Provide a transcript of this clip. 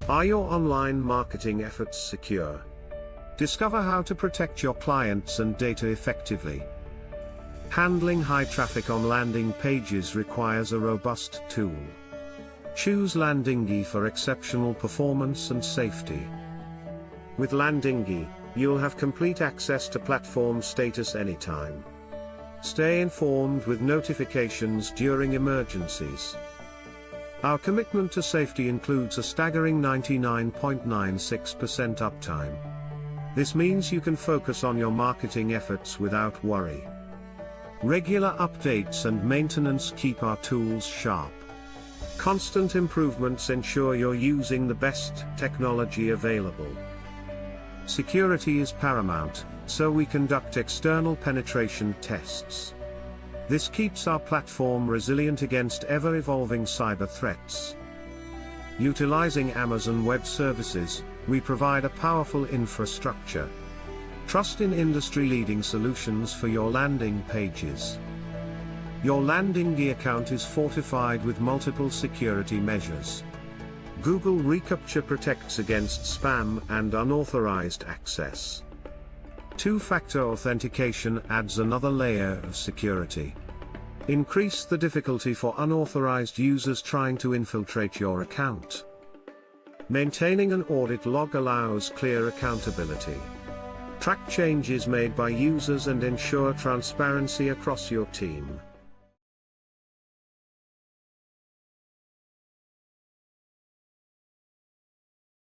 Are your online marketing efforts secure? Discover how to protect your clients and data effectively. Handling high traffic on landing pages requires a robust tool. Choose Landingi for exceptional performance and safety. With Landingi, you'll have complete access to platform status anytime. Stay informed with notifications during emergencies. Our commitment to safety includes a staggering 99.96% uptime. This means you can focus on your marketing efforts without worry. Regular updates and maintenance keep our tools sharp. Constant improvements ensure you're using the best technology available. Security is paramount, so we conduct external penetration tests. This keeps our platform resilient against ever-evolving cyber threats. Utilizing Amazon Web Services, we provide a powerful infrastructure. Trust in industry-leading solutions for your landing pages. Your Landingi account is fortified with multiple security measures. Google reCAPTCHA protects against spam and unauthorized access. Two-factor authentication adds another layer of security. Increase the difficulty for unauthorized users trying to infiltrate your account. Maintaining an audit log allows clear accountability. Track changes made by users and ensure transparency across your team.